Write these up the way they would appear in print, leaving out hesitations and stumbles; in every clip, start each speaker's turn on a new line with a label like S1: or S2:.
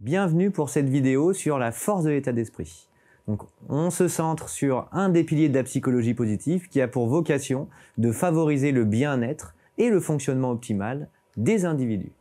S1: Bienvenue pour cette vidéo sur la force de l'état d'esprit. Donc, on se centre sur un des piliers de la psychologie positive qui a pour vocation de favoriser le bien-être et le fonctionnement optimal des individus.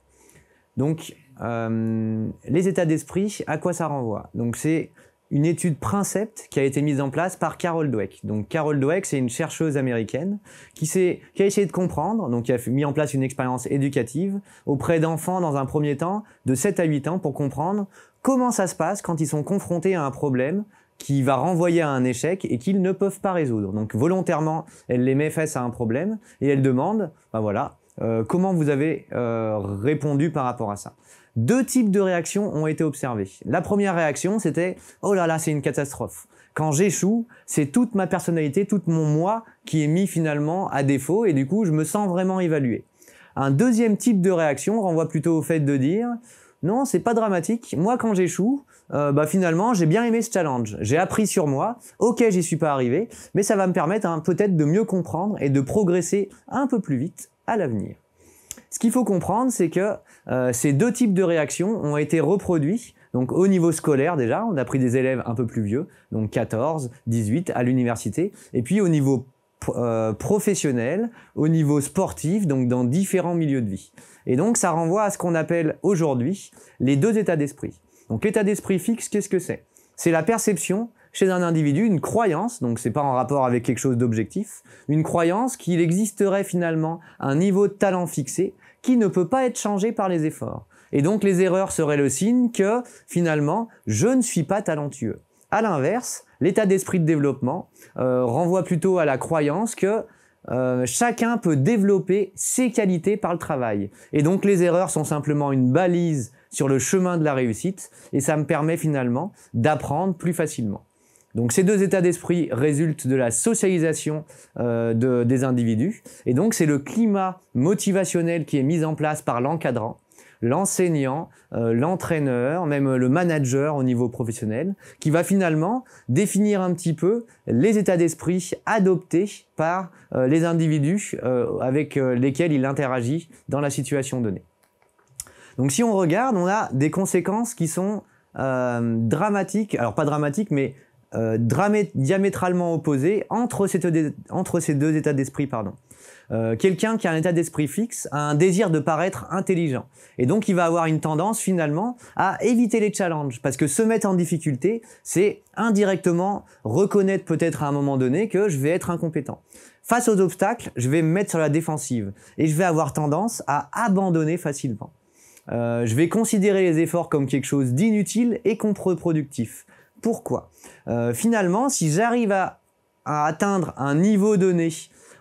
S1: Donc, les états d'esprit, à quoi ça renvoie? Donc, c'est une étude Princept qui a été mise en place par Carol Dweck. Donc Carol Dweck, c'est une chercheuse américaine qui a essayé de comprendre, donc qui a mis en place une expérience éducative auprès d'enfants dans un premier temps de 7 à 8 ans pour comprendre comment ça se passe quand ils sont confrontés à un problème qui va renvoyer à un échec et qu'ils ne peuvent pas résoudre. Donc volontairement, elle les met face à un problème et elle demande, ben voilà, comment vous avez répondu par rapport à ça. 2 types de réactions ont été observées. La première réaction, c'était « Oh là là, c'est une catastrophe ». Quand j'échoue, c'est toute ma personnalité, tout mon moi qui est mis finalement à défaut et du coup, je me sens vraiment évalué. Un deuxième type de réaction renvoie plutôt au fait de dire « Non, c'est pas dramatique. Moi, quand j'échoue, finalement, j'ai bien aimé ce challenge. J'ai appris sur moi. Ok, j'y suis pas arrivé, mais ça va me permettre peut-être de mieux comprendre et de progresser un peu plus vite à l'avenir. » Ce qu'il faut comprendre, c'est que ces 2 types de réactions ont été reproduits. Donc au niveau scolaire déjà, on a pris des élèves un peu plus vieux, donc 14, 18 à l'université, et puis au niveau professionnel, au niveau sportif, donc dans différents milieux de vie. Et donc ça renvoie à ce qu'on appelle aujourd'hui les 2 états d'esprit. Donc l'état d'esprit fixe, qu'est-ce que c'est? C'est la perception chez un individu, une croyance, donc c'est pas en rapport avec quelque chose d'objectif, une croyance qu'il existerait finalement un niveau de talent fixé qui ne peut pas être changé par les efforts. Et donc les erreurs seraient le signe que finalement je ne suis pas talentueux. À l'inverse, l'état d'esprit de développement renvoie plutôt à la croyance que chacun peut développer ses qualités par le travail. Et donc les erreurs sont simplement une balise sur le chemin de la réussite et ça me permet finalement d'apprendre plus facilement. Donc ces 2 états d'esprit résultent de la socialisation des individus et donc c'est le climat motivationnel qui est mis en place par l'encadrant, l'enseignant, l'entraîneur, même le manager au niveau professionnel qui va finalement définir un petit peu les états d'esprit adoptés par les individus avec lesquels il interagit dans la situation donnée. Donc si on regarde, on a des conséquences qui sont dramatiques, alors pas dramatiques mais diamétralement opposés entre ces 2 états d'esprit. Quelqu'un qui a un état d'esprit fixe a un désir de paraître intelligent et donc il va avoir une tendance finalement à éviter les challenges parce que se mettre en difficulté, c'est indirectement reconnaître peut-être à un moment donné que je vais être incompétent. Face aux obstacles, je vais me mettre sur la défensive et je vais avoir tendance à abandonner facilement. Je vais considérer les efforts comme quelque chose d'inutile et contre-productif. Pourquoi? Finalement, si j'arrive à atteindre un niveau donné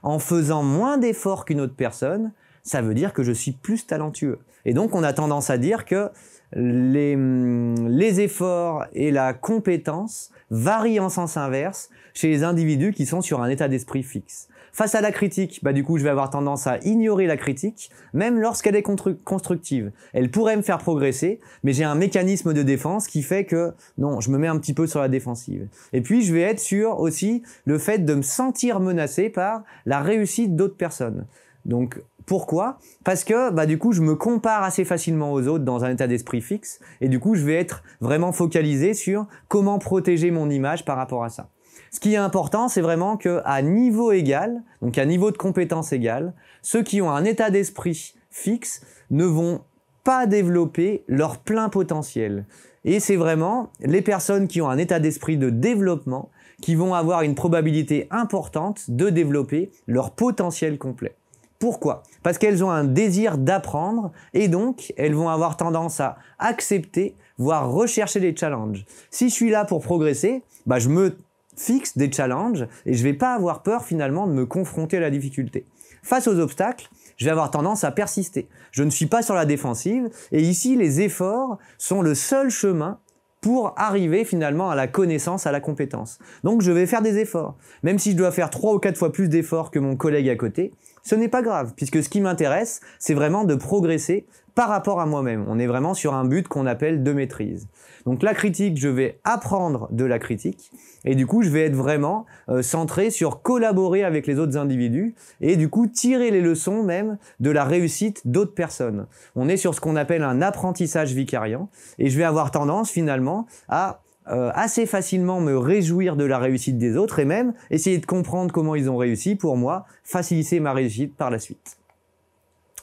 S1: en faisant moins d'efforts qu'une autre personne, ça veut dire que je suis plus talentueux. Et donc, on a tendance à dire que les efforts et la compétence varient en sens inverse chez les individus qui sont sur un état d'esprit fixe. Face à la critique, du coup, je vais avoir tendance à ignorer la critique, même lorsqu'elle est constructive. Elle pourrait me faire progresser, mais j'ai un mécanisme de défense qui fait que, non, je me mets un petit peu sur la défensive. Et puis, je vais être sur aussi le fait de me sentir menacé par la réussite d'autres personnes. Donc, pourquoi? Parce que, du coup, je me compare assez facilement aux autres dans un état d'esprit fixe, et du coup, je vais être vraiment focalisé sur comment protéger mon image par rapport à ça. Ce qui est important, c'est vraiment qu'à niveau égal, donc à niveau de compétence égal, ceux qui ont un état d'esprit fixe ne vont pas développer leur plein potentiel. Et c'est vraiment les personnes qui ont un état d'esprit de développement qui vont avoir une probabilité importante de développer leur potentiel complet. Pourquoi? Parce qu'elles ont un désir d'apprendre et donc elles vont avoir tendance à accepter, voire rechercher les challenges. Si je suis là pour progresser, je me fixe des challenges et je vais pas avoir peur finalement de me confronter à la difficulté. Face aux obstacles, je vais avoir tendance à persister. Je ne suis pas sur la défensive et ici les efforts sont le seul chemin pour arriver finalement à la connaissance, à la compétence. Donc je vais faire des efforts. Même si je dois faire 3 ou 4 fois plus d'efforts que mon collègue à côté, ce n'est pas grave, puisque ce qui m'intéresse, c'est vraiment de progresser par rapport à moi-même. On est vraiment sur un but qu'on appelle de maîtrise. Donc la critique, je vais apprendre de la critique, et du coup, je vais être vraiment centré sur collaborer avec les autres individus, et du coup, tirer les leçons même de la réussite d'autres personnes. On est sur ce qu'on appelle un apprentissage vicariant, et je vais avoir tendance finalement à assez facilement me réjouir de la réussite des autres, et même essayer de comprendre comment ils ont réussi pour moi, faciliter ma réussite par la suite.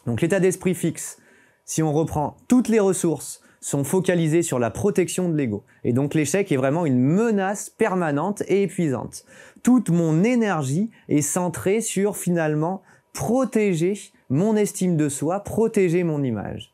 S1: Donc l'état d'esprit fixe, si on reprend toutes les ressources, sont focalisées sur la protection de l'ego. Et donc l'échec est vraiment une menace permanente et épuisante. Toute mon énergie est centrée sur finalement protéger mon estime de soi, protéger mon image.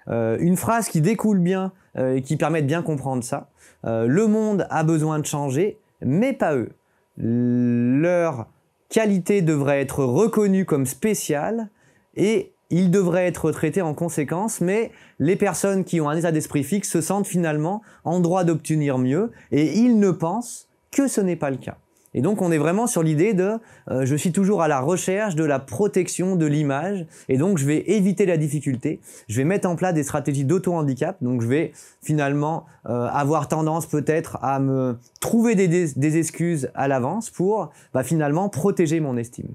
S1: Une phrase qui découle bien et qui permet de bien comprendre ça. Le monde a besoin de changer, mais pas eux. Leur qualité devrait être reconnue comme spéciale et ils devraient être traités en conséquence, mais les personnes qui ont un état d'esprit fixe se sentent finalement en droit d'obtenir mieux et ils ne pensent que ce n'est pas le cas. Et donc on est vraiment sur l'idée de je suis toujours à la recherche de la protection de l'image et donc je vais éviter la difficulté, je vais mettre en place des stratégies d'auto-handicap, donc je vais finalement avoir tendance peut-être à me trouver des excuses à l'avance pour finalement protéger mon estime.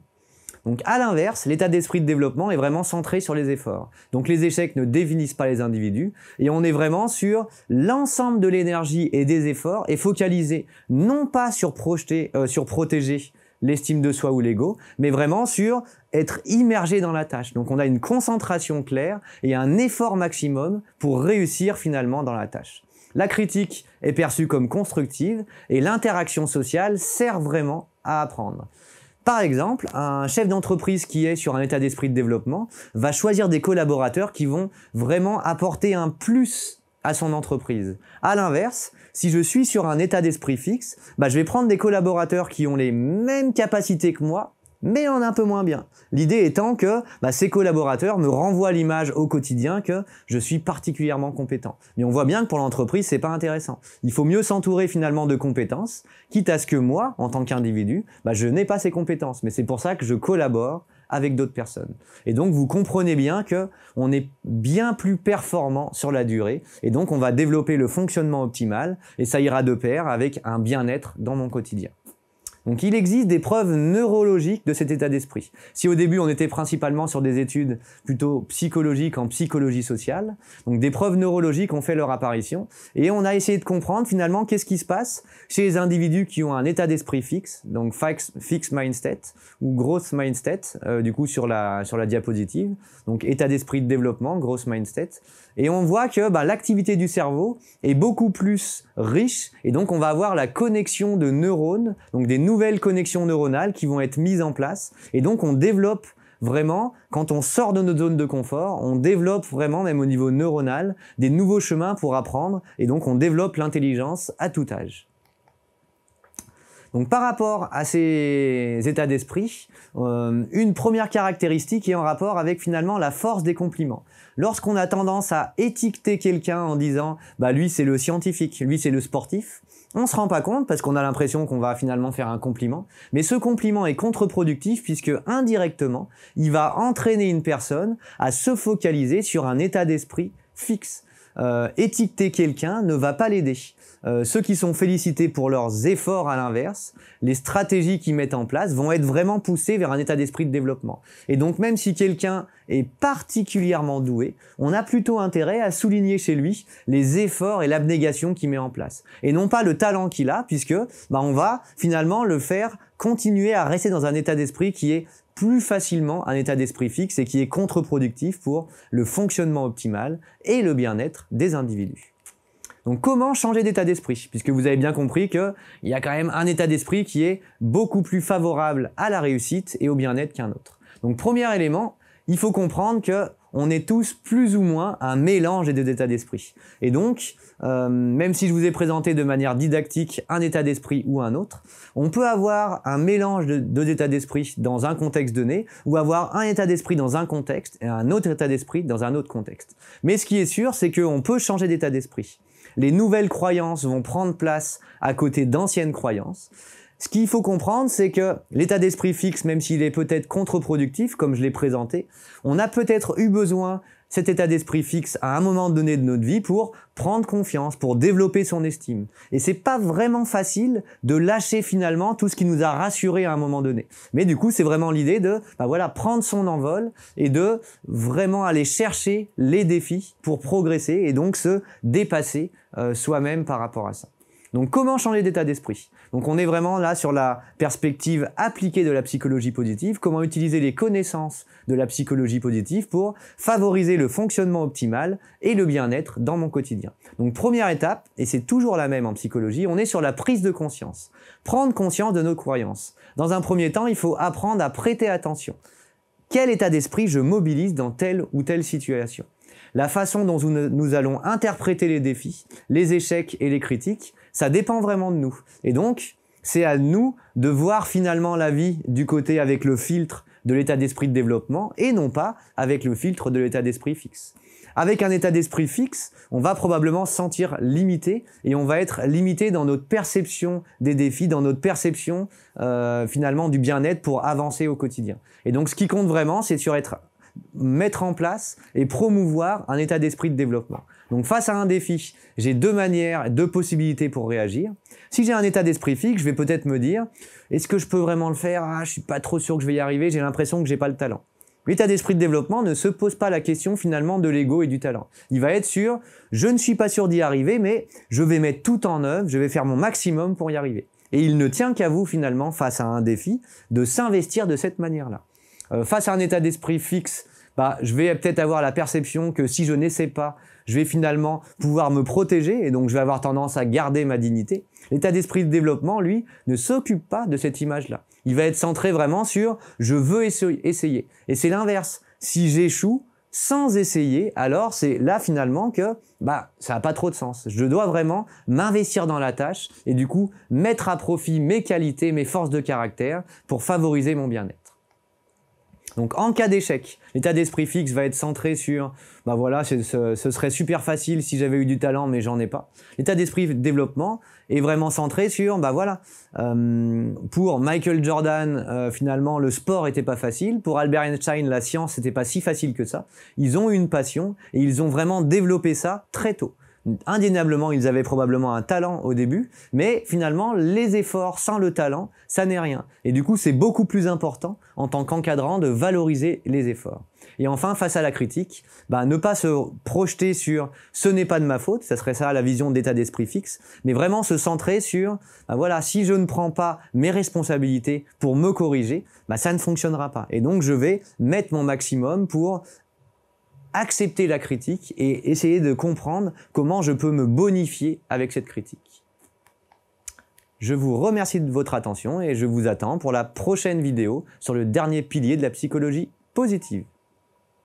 S1: Donc à l'inverse, l'état d'esprit de développement est vraiment centré sur les efforts. Donc les échecs ne définissent pas les individus et on est vraiment sur l'ensemble de l'énergie et des efforts et focalisé non pas sur protéger l'estime de soi ou l'ego, mais vraiment sur être immergé dans la tâche. Donc on a une concentration claire et un effort maximum pour réussir finalement dans la tâche. La critique est perçue comme constructive et l'interaction sociale sert vraiment à apprendre. Par exemple, un chef d'entreprise qui est sur un état d'esprit de développement va choisir des collaborateurs qui vont vraiment apporter un plus à son entreprise. À l'inverse, si je suis sur un état d'esprit fixe, je vais prendre des collaborateurs qui ont les mêmes capacités que moi, mais en un peu moins bien. L'idée étant que ces collaborateurs me renvoient l'image au quotidien que je suis particulièrement compétent. Mais on voit bien que pour l'entreprise, c'est pas intéressant. Il faut mieux s'entourer finalement de compétences, quitte à ce que moi, en tant qu'individu, je n'ai pas ces compétences. Mais c'est pour ça que je collabore avec d'autres personnes. Et donc vous comprenez bien que on est bien plus performant sur la durée, et donc on va développer le fonctionnement optimal, et ça ira de pair avec un bien-être dans mon quotidien. Donc il existe des preuves neurologiques de cet état d'esprit. Si au début on était principalement sur des études plutôt psychologiques en psychologie sociale, donc des preuves neurologiques ont fait leur apparition et on a essayé de comprendre finalement qu'est-ce qui se passe chez les individus qui ont un état d'esprit fixe, donc fixed mindset ou growth mindset, du coup sur la diapositive, donc état d'esprit de développement, growth mindset. Et on voit que l'activité du cerveau est beaucoup plus riche et donc on va avoir la connexion de neurones, donc des nouvelles connexions neuronales qui vont être mises en place. Et donc on développe vraiment, quand on sort de notre zone de confort, on développe vraiment, même au niveau neuronal, des nouveaux chemins pour apprendre et donc on développe l'intelligence à tout âge. Donc par rapport à ces états d'esprit, une première caractéristique est en rapport avec finalement la force des compliments. Lorsqu'on a tendance à étiqueter quelqu'un en disant lui c'est le scientifique, lui c'est le sportif, on se rend pas compte parce qu'on a l'impression qu'on va finalement faire un compliment, mais ce compliment est contre-productif puisque indirectement, il va entraîner une personne à se focaliser sur un état d'esprit fixe. Étiqueter quelqu'un ne va pas l'aider. Ceux qui sont félicités pour leurs efforts à l'inverse, les stratégies qu'ils mettent en place vont être vraiment poussées vers un état d'esprit de développement. Et donc même si quelqu'un est particulièrement doué, on a plutôt intérêt à souligner chez lui les efforts et l'abnégation qu'il met en place. Et non pas le talent qu'il a, puisque on va finalement le faire continuer à rester dans un état d'esprit qui est plus facilement un état d'esprit fixe et qui est contre-productif pour le fonctionnement optimal et le bien-être des individus. Donc comment changer d'état d'esprit? Puisque vous avez bien compris qu'il y a quand même un état d'esprit qui est beaucoup plus favorable à la réussite et au bien-être qu'un autre. Donc premier élément, il faut comprendre que on est tous plus ou moins un mélange des deux états d'esprit. Et donc, même si je vous ai présenté de manière didactique un état d'esprit ou un autre, on peut avoir un mélange de deux états d'esprit dans un contexte donné, ou avoir un état d'esprit dans un contexte et un autre état d'esprit dans un autre contexte. Mais ce qui est sûr, c'est qu'on peut changer d'état d'esprit. Les nouvelles croyances vont prendre place à côté d'anciennes croyances. ce qu'il faut comprendre, c'est que l'état d'esprit fixe, même s'il est peut-être contre-productif, comme je l'ai présenté, on a peut-être eu besoin cet état d'esprit fixe à un moment donné de notre vie pour prendre confiance, pour développer son estime. Et c'est pas vraiment facile de lâcher finalement tout ce qui nous a rassurés à un moment donné. Mais du coup, c'est vraiment l'idée de prendre son envol et de vraiment aller chercher les défis pour progresser et donc se dépasser soi-même par rapport à ça. Donc comment changer d'état d'esprit? Donc on est vraiment là sur la perspective appliquée de la psychologie positive, comment utiliser les connaissances de la psychologie positive pour favoriser le fonctionnement optimal et le bien-être dans mon quotidien. Donc première étape, et c'est toujours la même en psychologie, on est sur la prise de conscience. Prendre conscience de nos croyances. Dans un premier temps, il faut apprendre à prêter attention. Quel état d'esprit je mobilise dans telle ou telle situation? La façon dont nous allons interpréter les défis, les échecs et les critiques, ça dépend vraiment de nous. Et donc, c'est à nous de voir finalement la vie du côté avec le filtre de l'état d'esprit de développement et non pas avec le filtre de l'état d'esprit fixe. Avec un état d'esprit fixe, on va probablement se sentir limité et on va être limité dans notre perception des défis, dans notre perception finalement du bien-être pour avancer au quotidien. Et donc, ce qui compte vraiment, c'est mettre en place et promouvoir un état d'esprit de développement. Donc face à un défi, j'ai deux manières, deux possibilités pour réagir. Si j'ai un état d'esprit fixe, je vais peut-être me dire, est-ce que je peux vraiment le faire? Je suis pas trop sûr que je vais y arriver, j'ai l'impression que j'ai pas le talent. L'état d'esprit de développement ne se pose pas la question finalement de l'ego et du talent. Il va être sur, je ne suis pas sûr d'y arriver, mais je vais mettre tout en œuvre, je vais faire mon maximum pour y arriver. Et il ne tient qu'à vous finalement, face à un défi, de s'investir de cette manière-là. Face à un état d'esprit fixe, je vais peut-être avoir la perception que si je n'essaie pas, je vais finalement pouvoir me protéger et donc je vais avoir tendance à garder ma dignité. L'état d'esprit de développement, lui, ne s'occupe pas de cette image-là. Il va être centré vraiment sur « je veux essayer ». Et c'est l'inverse. Si j'échoue sans essayer, alors c'est là finalement que ça n'a pas trop de sens. Je dois vraiment m'investir dans la tâche et du coup mettre à profit mes qualités, mes forces de caractère pour favoriser mon bien-être. Donc en cas d'échec, l'état d'esprit fixe va être centré sur ce serait super facile si j'avais eu du talent mais j'en ai pas. L'état d'esprit de développement est vraiment centré sur pour Michael Jordan finalement le sport était pas facile, pour Albert Einstein la science c'était pas si facile que ça. Ils ont eu une passion et ils ont vraiment développé ça très tôt. Indéniablement, ils avaient probablement un talent au début, mais finalement, les efforts sans le talent, ça n'est rien. Et du coup, c'est beaucoup plus important en tant qu'encadrant de valoriser les efforts. Et enfin, face à la critique, ne pas se projeter sur « ce n'est pas de ma faute », ça serait ça la vision d'état d'esprit fixe, mais vraiment se centrer sur si je ne prends pas mes responsabilités pour me corriger, ça ne fonctionnera pas. Et donc, je vais mettre mon maximum pour accepter la critique et essayer de comprendre comment je peux me bonifier avec cette critique. Je vous remercie de votre attention et je vous attends pour la prochaine vidéo sur le dernier pilier de la psychologie positive.